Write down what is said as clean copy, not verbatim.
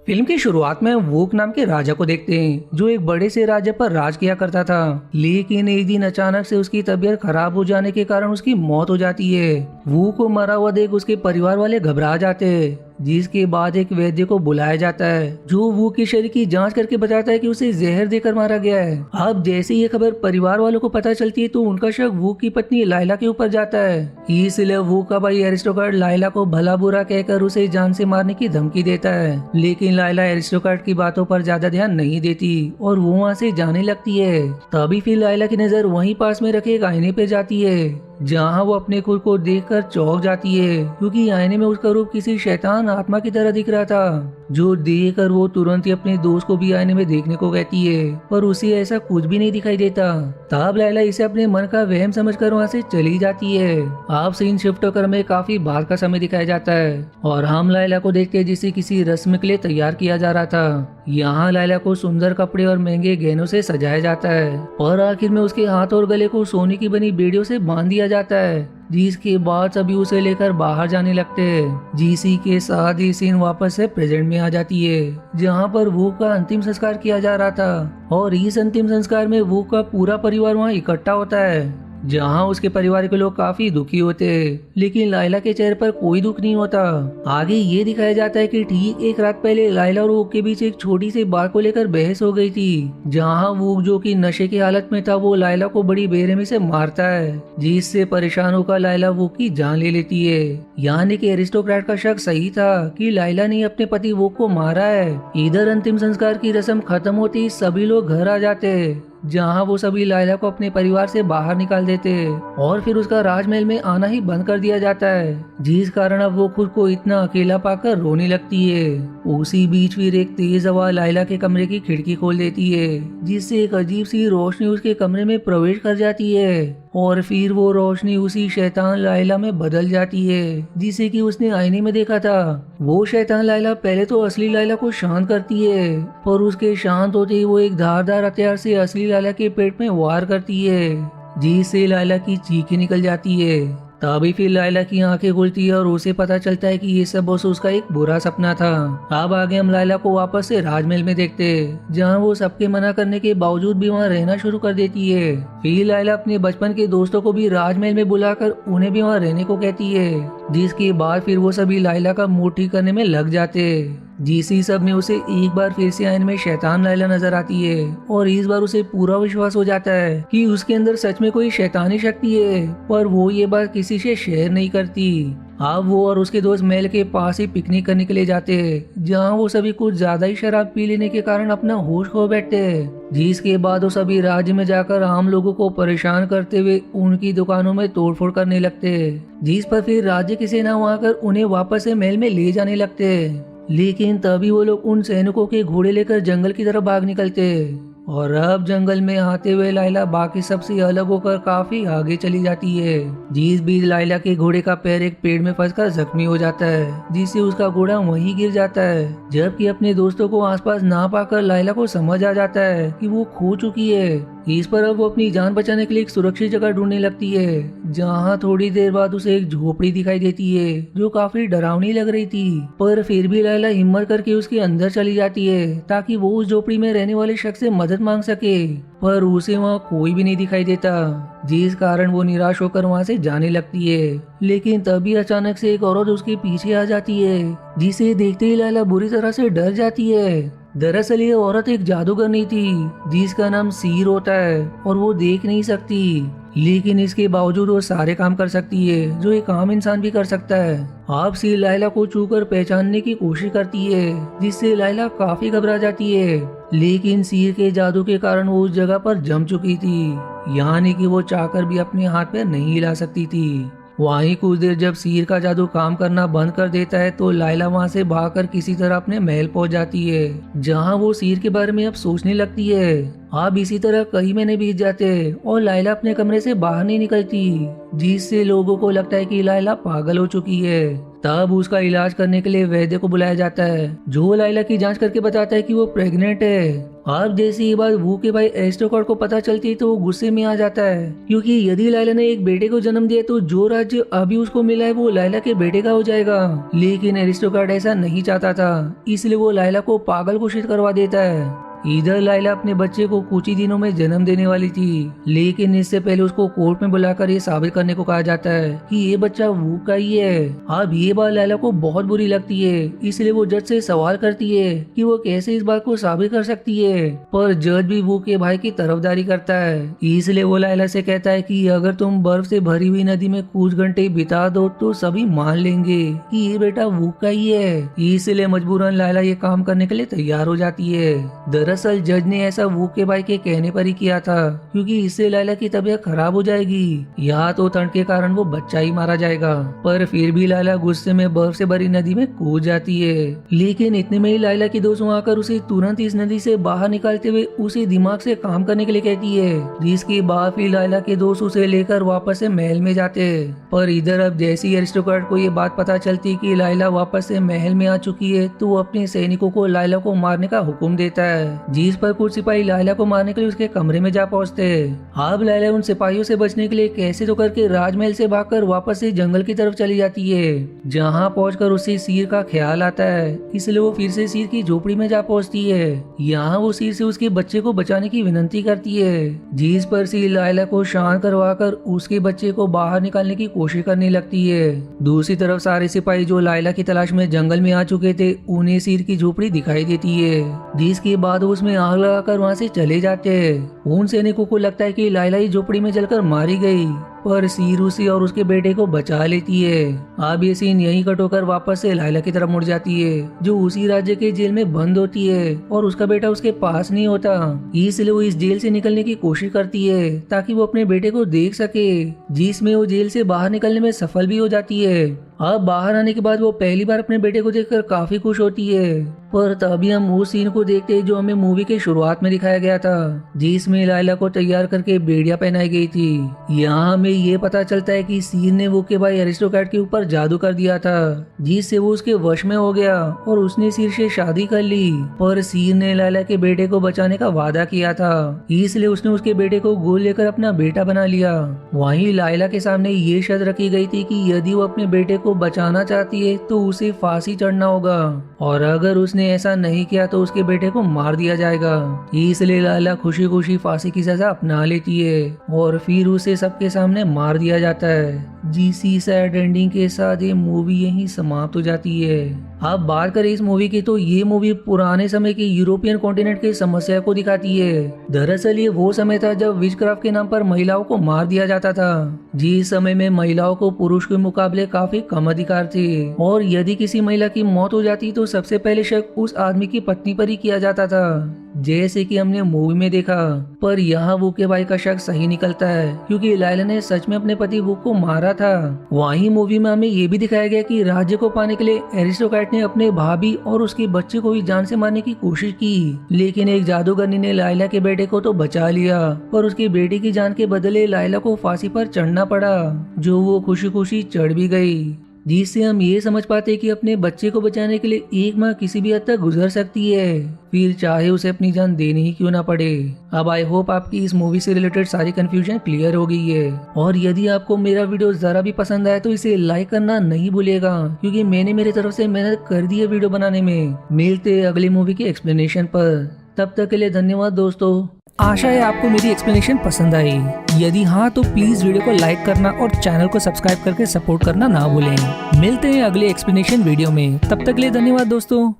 Film की शुरुआत में हम वूक नाम के राजा को देखते हैं जो एक बड़े से राज्य पर राज किया करता था। लेकिन एक दिन अचानक से उसकी तबीयत खराब हो जाने के कारण उसकी मौत हो जाती है। वूक को मरा हुआ देख उसके परिवार वाले घबरा जाते हैं, जिसके बाद एक वैद्य को बुलाया जाता है जो वूक के शरीर की जांच करके बताता है कि उसे जहर देकर मारा गया है। अब जैसे ये खबर परिवार वालों को पता चलती है तो उनका शक वूक की पत्नी लाइला के ऊपर जाता है। इसलिए वूक का भाई एरिस्टोक्रेट लाइला को भला बुरा कहकर उसे जान से मारने की धमकी देता है। लेकिन लाइला एरिस्टोक्रेट की बातों पर ज्यादा ध्यान नहीं देती और वो वहाँ से जाने लगती है। तभी फिर लाइला की नजर वहीं पास में रखे एक आईने पे जाती है, जहाँ वो अपने खुद को देखकर चौंक जाती है क्योंकि आईने में उसका रूप किसी शैतान आत्मा की तरह दिख रहा था। जो देखकर वो तुरंत ही अपने दोस्त को भी आईने में देखने को कहती है, पर उसे ऐसा कुछ भी नहीं दिखाई देता। तब लैला इसे अपने मन का वहम समझकर वहाँ से चली जाती है। अब सीन शिफ्ट होकर हमें काफी बाद का समय दिखाया जाता है और हम लैला को देखते हैं जिसे किसी रस्म के लिए तैयार किया जा रहा था। यहाँ लैला को सुंदर कपड़े और महंगे गहनों से सजाया जाता है और आखिर में उसके हाथ और गले को सोने की बनी बेड़ियों से बांध दिया जाता है, जिसके बाद सभी उसे लेकर बाहर जाने लगते हैं। जीसी के साथ ही सीन वापस से प्रेजेंट में आ जाती है, जहाँ पर वूक का अंतिम संस्कार किया जा रहा था और इस अंतिम संस्कार में वूक का पूरा परिवार वहाँ इकट्ठा होता है, जहाँ उसके परिवार के लोग काफी दुखी होते हैं। लेकिन लाइला के चेहरे पर कोई दुख नहीं होता। आगे ये दिखाया जाता है कि ठीक एक रात पहले लाइला और वूक के बीच एक छोटी सी बात को लेकर बहस हो गई थी, जहाँ वूक जो कि नशे की हालत में था वो लाइला को बड़ी बेरहमी से मारता है, जिससे परेशान होकर लाइला वूक की जान ले लेती है। यानी कि एरिस्टोक्रेट का शक सही था कि लाइला ने अपने पति वूक को मारा है। इधर अंतिम संस्कार की रस्म खत्म होती सभी लोग घर आ जाते हैं, जहाँ वो सभी लाइला को अपने परिवार से बाहर निकाल देते हैं और फिर उसका राजमहल में आना ही बंद कर दिया जाता है, जिस कारण अब वो खुद को इतना अकेला पाकर रोने लगती है। उसी बीच फिर एक तेज हवा लाइला के कमरे की खिड़की खोल देती है, जिससे एक अजीब सी रोशनी उसके कमरे में प्रवेश कर जाती है और फिर वो रोशनी उसी शैतान लाइला में बदल जाती है जिसे कि उसने आईने में देखा था। वो शैतान लाइला पहले तो असली लाइला को शांत करती है, पर उसके शांत होते ही वो एक धारदार हथियार से असली लाइला के पेट में वार करती है, जिससे लाइला की चीखें निकल जाती है। तभी फिर लाइला की आंखें खुलती है और उसे पता चलता है कि ये सब बस उसका एक बुरा सपना था। अब आगे हम लाइला को वापस से राजमहल में देखते हैं, जहाँ वो सबके मना करने के बावजूद भी वहाँ रहना शुरू कर देती है। फिर लाइला अपने बचपन के दोस्तों को भी राजमहल में बुलाकर उन्हें भी वहाँ रहने को कहती है, जिसके बाद फिर वो सभी लाइला का मूड ठीक करने में लग जाते हैं। जीसी सब में उसे एक बार फिर से आईने में शैतान लाइला नजर आती है और इस बार उसे पूरा विश्वास हो जाता है कि उसके अंदर सच में कोई शैतानी शक्ति है, पर वो ये बात किसी से शेयर नहीं करती। अब वो और उसके दोस्त महल के पास ही पिकनिक करने के लिए जाते हैं, जहाँ वो सभी कुछ ज्यादा ही शराब पी लेने के कारण अपना होश खो बैठते हैं, जिसके बाद वो सभी राज्य में जाकर आम लोगों को परेशान करते हुए उनकी दुकानों में तोड़फोड़ करने लगते हैं, जिस पर फिर राज्य की सेना वहाँ कर उन्हें वापस से महल में ले जाने लगते हैं। लेकिन तभी वो लोग उन सैनिकों के घोड़े लेकर जंगल की तरफ भाग निकलते और अब जंगल में आते हुए लाइला बाकी सबसे अलग होकर काफी आगे चली जाती है। जिस बीच लाइला के घोड़े का पैर एक पेड़ में फंसकर जख्मी हो जाता है, जिससे उसका घोड़ा वहीं गिर जाता है। जबकि अपने दोस्तों को आसपास ना पाकर लाइला को समझ आ जाता है कि वो खो चुकी है। इस पर अब वो अपनी जान बचाने के लिए एक सुरक्षित जगह ढूंढने लगती है, जहाँ थोड़ी देर बाद उसे एक झोपड़ी दिखाई देती है जो काफी डरावनी लग रही थी, पर फिर भी लाइला हिम्मत करके उसके अंदर चली जाती है ताकि वो उस झोपड़ी में रहने वाले शख्स से मदद मांग सके, पर उसे वहाँ कोई भी नहीं दिखाई देता, जिस कारण वो निराश होकर वहाँ से जाने लगती है। लेकिन तभी अचानक से एक औरत उसके पीछे आ जाती है, जिसे देखते ही लाइला बुरी तरह से डर जाती है। दरअसल ये औरत एक जादूगरनी थी जिसका नाम सीर होता है और वो देख नहीं सकती, लेकिन इसके बावजूद वो सारे काम कर सकती है जो एक आम इंसान भी कर सकता है। आप सीर लाइला को छूकर पहचानने की कोशिश करती है, जिससे लाइला काफी घबरा जाती है। लेकिन सीर के जादू के कारण वो उस जगह पर जम चुकी थी, यानी कि वो चाहकर भी अपने हाथ पैर नहीं हिला सकती थी। वहीं कुछ देर जब सीर का जादू काम करना बंद कर देता है तो लाइला वहां से भागकर किसी तरह अपने महल पहुंच जाती है, जहां वो सीर के बारे में अब सोचने लगती है। अब इसी तरह कई महीने बीत जाते और लाइला अपने कमरे से बाहर नहीं निकलती, जिससे लोगों को लगता है कि लाइला पागल हो चुकी है। तब उसका इलाज करने के लिए वैद्य को बुलाया जाता है, जो लाइला की जांच करके बताता है कि वो प्रेग्नेंट है। अब जैसी ये बात वू के भाई एरिस्टोकॉर्ड को पता चलती है तो वो गुस्से में आ जाता है, क्योंकि यदि लाइला ने एक बेटे को जन्म दिया तो जो राज्य अभी उसको मिला है वो लाइला के बेटे का हो जाएगा। लेकिन एरिस्टोकॉर्ड ऐसा नहीं चाहता था, इसलिए वो लाइला को पागल घोषित करवा देता है। इधर लाइला अपने बच्चे को कुछ ही दिनों में जन्म देने वाली थी, लेकिन इससे पहले उसको कोर्ट में बुलाकर ये साबित करने को कहा जाता है कि ये बच्चा वू का ही है। अब ये बात लाइला को बहुत बुरी लगती है, इसलिए वो जज से सवाल करती है कि वो कैसे इस बात को साबित कर सकती है, पर जज भी वू के भाई की तरफदारी करता है। इसलिए वो लाइला से कहता है कि अगर तुम बर्फ से भरी हुई नदी में कुछ घंटे बिता दो तो सभी मान लेंगे कि ये बेटा वू का ही है। इसलिए मजबूरन लाइला ये काम करने के लिए तैयार हो जाती है। दरअसल जज ने ऐसा वू के भाई के कहने पर ही किया था, क्योंकि इससे लाइला की तबीयत खराब हो जाएगी या तो ठंड के कारण वो बच्चा ही मारा जाएगा। पर फिर भी लाइला गुस्से में बर्फ से भरी नदी में कूद जाती है। लेकिन इतने में ही लाइला की दोस्त आकर उसे तुरंत इस नदी से बाहर निकालते हुए उसे दिमाग से काम करने के लिए कहती है, जिसके बाद फिर लाइला के दोस्त उसे लेकर वापस से महल में जाते। पर इधर अब जैसी एरिस्टोक्रेट को ये बात पता चलती कि लाइला वापस से महल में आ चुकी है तो वो अपने सैनिकों को लाइला को मारने का हुक्म देता है, जिस पर कुछ सिपाही लाइला को मारने के लिए उसके कमरे में जा पहुंचते। अब लाइला उन सिपाहियों से बचने के लिए कैसे तो करके राजमहल से भागकर वापस से जंगल की तरफ चली जाती है, जहां पहुंचकर उसे सिर का ख्याल आता है, इसलिए वो फिर से सिर की झोपड़ी में जा पहुंचती है। यहाँ वो सिर से उसके बच्चे को बचाने की विनती करती है, जिस पर सिर लाइला को शांत करवाकर उसके बच्चे को बाहर निकालने की कोशिश करने लगती है। दूसरी तरफ सारे सिपाही जो लाइला की तलाश में जंगल में आ चुके थे उन्हें सिर की झोपड़ी दिखाई देती है, जिसके बाद उसमें आग लगाकर वहां से चले जाते हैं। उन सैनिकों को लगता है कि लाइला ही झोपड़ी में जलकर मारी गई, पर सीर उसे और उसके बेटे को बचा लेती है। अब ये सीन यहीं कट होकर वापस से लाइला की तरफ मुड़ जाती है, जो उसी राज्य के जेल में बंद होती है और उसका बेटा उसके पास नहीं होता। इसलिए वो इस जेल से निकलने की कोशिश करती है ताकि वो अपने बेटे को देख सके, जिसमें वो जेल से बाहर निकलने में सफल भी हो जाती है। अब बाहर आने के बाद वो पहली बार अपने बेटे को देखकर काफी खुश होती है। पर तभी हम उस सीन को देखते हैं जो हमें मूवी के शुरुआत में दिखाया गया था, जिसमें लाइला को तैयार करके बेड़िया पहनाई गई थी। यहाँ हमें ये पता चलता है कि सीर ने वो के भाई एरिस्टोक्रेट के ऊपर जादू कर दिया था, जिससे वो उसके वश में हो गया और उसने सीर से शादी कर ली। पर सीर ने लाइला के बेटे को बचाने का वादा किया था, इसलिए उसने उसके बेटे को गोद लेकर अपना बेटा बना लिया। वहीं लाइला के सामने ये शर्त रखी गई थी कि यदि वो अपने बेटे को बचाना चाहती है तो उसे फांसी चढ़ना होगा, और अगर उसने ऐसा नहीं किया तो उसके बेटे को मार दिया जाएगा। इसलिए लाइला खुशी खुशी फांसी की सजा अपना लेती है और फिर उसे सबके सामने मार दिया जाता है। जिसी सैड एंडिंग के साथ ये मूवी यहीं समाप्त हो जाती है। अब बात करें इस मूवी की तो ये मूवी पुराने समय के यूरोपियन कॉन्टिनेंट की समस्या को दिखाती है। दरअसल ये वो समय था जब विचक्राफ्ट के नाम पर महिलाओं को मार दिया जाता था, जिस समय में महिलाओं को पुरुष के मुकाबले काफी कम अधिकार थे, और यदि किसी महिला की मौत हो जाती तो सबसे पहले शक उस आदमी की पत्नी पर ही किया जाता था, जैसे कि हमने मूवी में देखा। पर यहाँ वो के भाई का शक सही निकलता है, क्योंकि लाइला ने सच में अपने पति वो को मारा था। वहीं मूवी में हमें ये भी दिखाया गया कि राज्य को पाने के लिए एरिस्टोक्रेट ने अपने भाभी और उसके बच्चे को भी जान से मारने की कोशिश की, लेकिन एक जादूगरनी ने लाइला के बेटे को तो बचा लिया, पर उसके बेटे की जान के बदले लाइला को फांसी पर चढ़ना पड़ा, जो वो खुशी खुशी चढ़ भी गई। जिससे हम ये समझ पाते कि अपने बच्चे को बचाने के लिए एक माँ किसी भी हद तक गुजर सकती है, फिर चाहे उसे अपनी जान देनी ही क्यों ना पड़े। अब आई होप आपकी इस मूवी से रिलेटेड सारी कंफ्यूजन क्लियर हो गई है, और यदि आपको मेरा वीडियो जरा भी पसंद आया तो इसे लाइक करना नहीं भूलिएगा, क्योंकि मैंने मेरी तरफ से मेहनत कर दी है वीडियो बनाने में। मिलते अगली मूवी के एक्सप्लेनेशन पर, तब तक के लिए धन्यवाद दोस्तों। आशा है आपको मेरी एक्सप्लेनेशन पसंद आई। यदि हाँ तो प्लीज वीडियो को लाइक करना और चैनल को सब्सक्राइब करके सपोर्ट करना ना भूलें। मिलते हैं अगले एक्सप्लेनेशन वीडियो में, तब तक के लिए धन्यवाद दोस्तों।